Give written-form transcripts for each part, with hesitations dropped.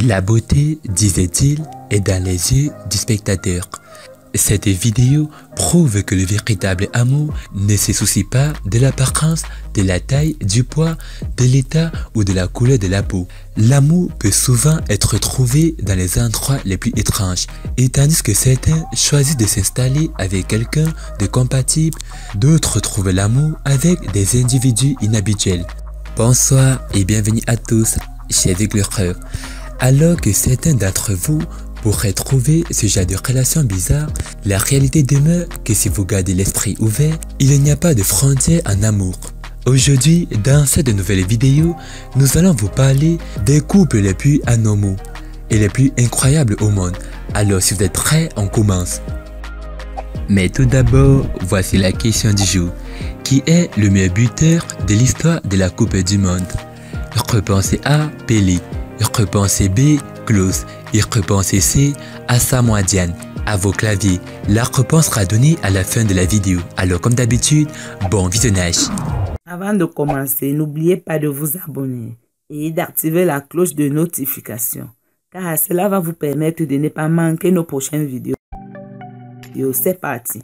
La beauté, disait-il, est dans les yeux du spectateur. Cette vidéo prouve que le véritable amour ne se soucie pas de l'apparence, de la taille, du poids, de l'état ou de la couleur de la peau. L'amour peut souvent être trouvé dans les endroits les plus étranges, et tandis que certains choisissent de s'installer avec quelqu'un de compatible, d'autres trouvent l'amour avec des individus inhabituels. Bonsoir et bienvenue à tous, chers éclaireurs. Alors que certains d'entre vous pourraient trouver ce genre de relation bizarre, la réalité demeure que si vous gardez l'esprit ouvert, il n'y a pas de frontières en amour. Aujourd'hui, dans cette nouvelle vidéo, nous allons vous parler des couples les plus anormaux et les plus incroyables au monde. Alors si vous êtes prêts, on commence. Mais tout d'abord, voici la question du jour. Qui est le meilleur buteur de l'histoire de la Coupe du Monde? Réponse A, Pelé. Réponse B, Klose. Et réponse C, Asamoah Gyan. À vos claviers, la réponse sera donnée à la fin de la vidéo. Alors comme d'habitude, bon visionnage. Avant de commencer, n'oubliez pas de vous abonner et d'activer la cloche de notification, car cela va vous permettre de ne pas manquer nos prochaines vidéos. C'est parti.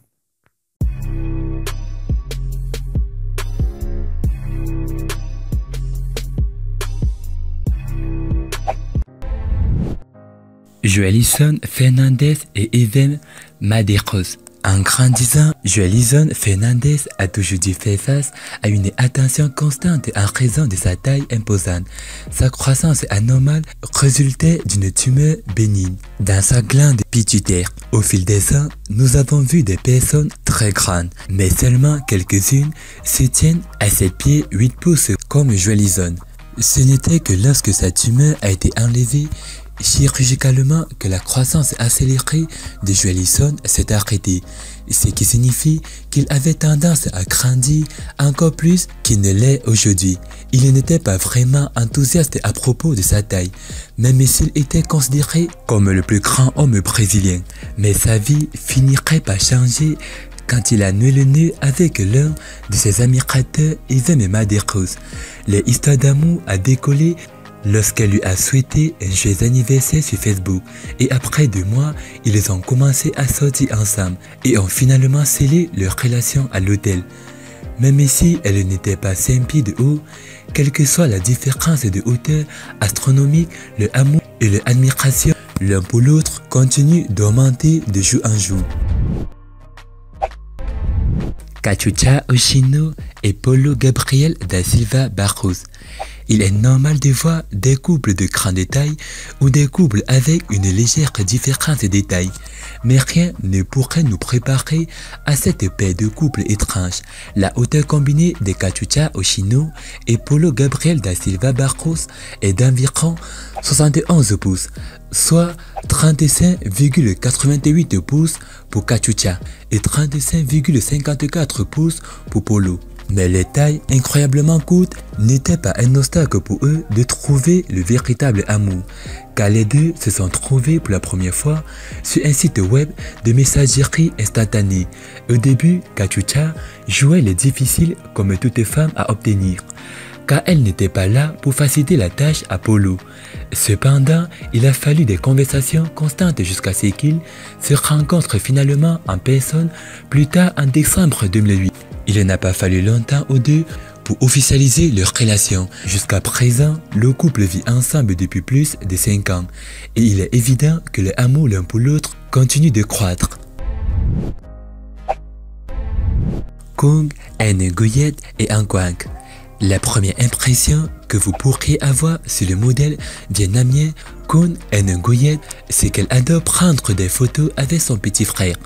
Joelison Fernandez et Evan Madeiros. En grandissant, Joelison Fernandez a toujours dû faire face à une attention constante en raison de sa taille imposante. Sa croissance anormale résultait d'une tumeur bénigne dans sa glande pituitaire. Au fil des ans, nous avons vu des personnes très grandes, mais seulement quelques-unes se tiennent à 7 pieds 8 pouces comme Joelison. Ce n'était que lorsque sa tumeur a été enlevée chirurgicalement que la croissance accélérée de Joelison s'est arrêtée, ce qui signifie qu'il avait tendance à grandir encore plus qu'il ne l'est aujourd'hui. Il n'était pas vraiment enthousiaste à propos de sa taille, même s'il était considéré comme le plus grand homme brésilien. Mais sa vie finirait par changer quand il a noué le nez avec l'un de ses admirateurs, Evan Madeiros. Leur histoire d'amour a décollé lorsqu'elle lui a souhaité un joyeux anniversaire sur Facebook, et après 2 mois, ils ont commencé à sortir ensemble et ont finalement scellé leur relation à l'hôtel. Même si elle n'était pas 5 pieds de haut, quelle que soit la différence de hauteur astronomique, le amour et l'admiration l'un pour l'autre continuent d'augmenter de jour en jour. Cachucha Oshino et Paulo Gabriel da Silva Barros. Il est normal de voir des couples de grande taille ou des couples avec une légère différence de taille, mais rien ne pourrait nous préparer à cette paire de couples étranges. La hauteur combinée de Cachucha Oshino et Paulo Gabriel da Silva Barros est d'environ 71 pouces, soit 35,88 pouces pour Cachucha et 35,54 pouces pour Paulo. Mais les tailles incroyablement courtes n'étaient pas un obstacle pour eux de trouver le véritable amour, car les deux se sont trouvés pour la première fois sur un site web de messagerie instantanée. Au début, Cachucha jouait les difficiles comme toute femme à obtenir, car elle n'était pas là pour faciliter la tâche à Paulo. Cependant, il a fallu des conversations constantes jusqu'à ce qu'ils se rencontrent finalement en personne plus tard en décembre 2008. Il n'a pas fallu longtemps aux deux pour officialiser leur relation. Jusqu'à présent, le couple vit ensemble depuis plus de 5 ans et il est évident que l'amour l'un pour l'autre continue de croître. Kung Nguyen et Ankwang. La première impression que vous pourriez avoir sur le modèle vietnamien Kung Nguyen, c'est qu'elle adore prendre des photos avec son petit frère.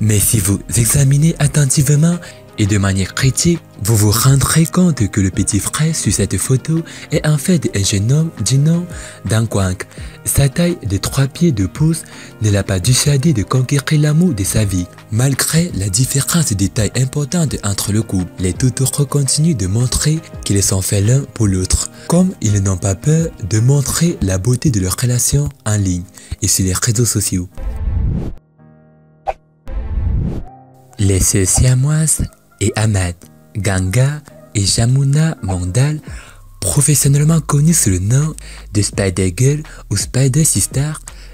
Mais si vous examinez attentivement et de manière critique, vous vous rendrez compte que le petit frère sur cette photo est en fait un jeune homme du nom d'Ankwang. Sa taille de 3 pieds 2 pouces ne l'a pas dissuadé de conquérir l'amour de sa vie. Malgré la différence de taille importante entre le couple, les toutous continuent de montrer qu'ils sont faits l'un pour l'autre, comme ils n'ont pas peur de montrer la beauté de leur relation en ligne et sur les réseaux sociaux. Les sœurs siamoises et Ahmad, Ganga et Jamuna Mandal, professionnellement connue sous le nom de Spider Girl ou Spider Sister,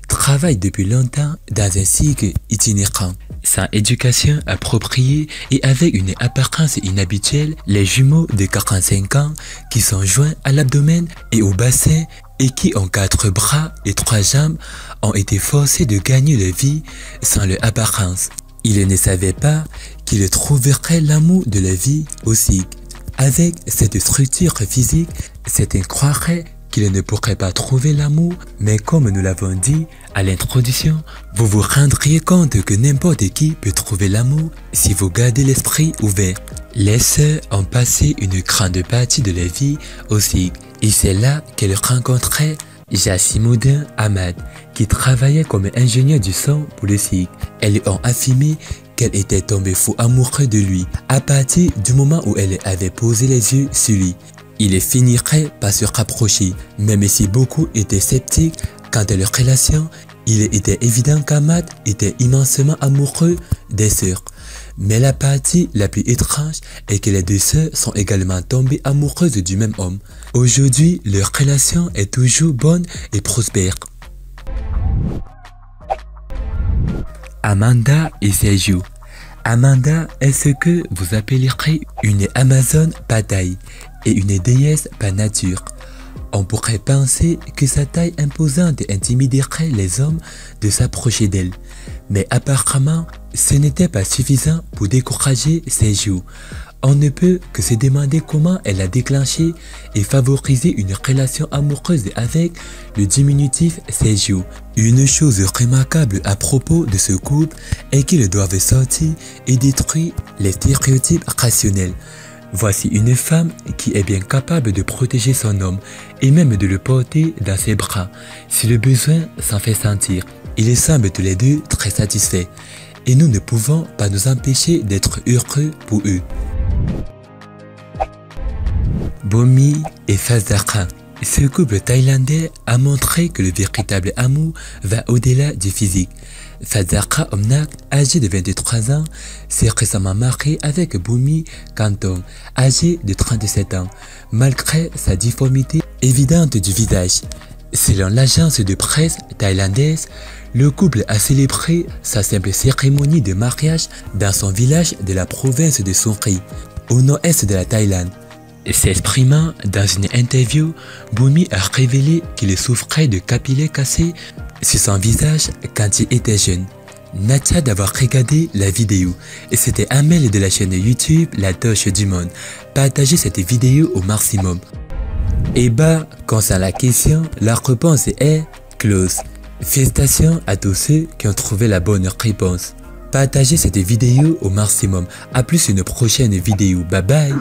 travaille depuis longtemps dans un cycle itinérant. Sans éducation appropriée et avec une apparence inhabituelle, les jumeaux de 45 ans qui sont joints à l'abdomen et au bassin et qui ont 4 bras et 3 jambes ont été forcés de gagner leur vie sans leur apparence. Ils ne savaient pas qu'ils trouveraient l'amour de la vie au cycle. Avec cette structure physique, certains croiraient qu'ils ne pourraient pas trouver l'amour, mais comme nous l'avons dit à l'introduction, vous vous rendriez compte que n'importe qui peut trouver l'amour si vous gardez l'esprit ouvert. Les sœurs ont passé une grande partie de leur vie au cycle, et c'est là qu'elles rencontraient Jassimoudin Ahmad, qui travaillait comme ingénieur du son pour le cycle. Elles lui ont affirmé qu'elle était tombée fou amoureuse de lui à partir du moment où elle avait posé les yeux sur lui. Il finirait par se rapprocher, même si beaucoup étaient sceptiques quant à leur relation. Il était évident qu'Ahmad était immensément amoureux des sœurs. Mais la partie la plus étrange est que les deux sœurs sont également tombées amoureuses du même homme. Aujourd'hui, leur relation est toujours bonne et prospère. Amanda et Sergio. Amanda est ce que vous appellerez une Amazone par taille et une déesse par nature. On pourrait penser que sa taille imposante intimiderait les hommes de s'approcher d'elle. Mais apparemment, ce n'était pas suffisant pour décourager Sergio. On ne peut que se demander comment elle a déclenché et favorisé une relation amoureuse avec le diminutif Sergio. Une chose remarquable à propos de ce couple est qu'ils doivent sortir et détruire les stéréotypes rationnels. Voici une femme qui est bien capable de protéger son homme et même de le porter dans ses bras si le besoin s'en fait sentir. Ils semblent tous les deux très satisfaits et nous ne pouvons pas nous empêcher d'être heureux pour eux. Bomi et Fazakha. Ce couple thaïlandais a montré que le véritable amour va au-delà du physique. Fazakha Omnak, âgé de 23 ans, s'est récemment marié avec Bomi Kantong, âgé de 37 ans, malgré sa difformité évidente du visage. Selon l'agence de presse thaïlandaise, le couple a célébré sa simple cérémonie de mariage dans son village de la province de Songkhla, au nord-est de la Thaïlande. S'exprimant dans une interview, Bomi a révélé qu'il souffrait de capillaires cassés sur son visage quand il était jeune. Natia d'avoir regardé la vidéo et c'était Amel de la chaîne YouTube La Torche du Monde. Partagez cette vidéo au maximum. Et bah, concernant la question, la réponse est close. Félicitations à tous ceux qui ont trouvé la bonne réponse. Partagez cette vidéo au maximum. A plus une prochaine vidéo. Bye bye.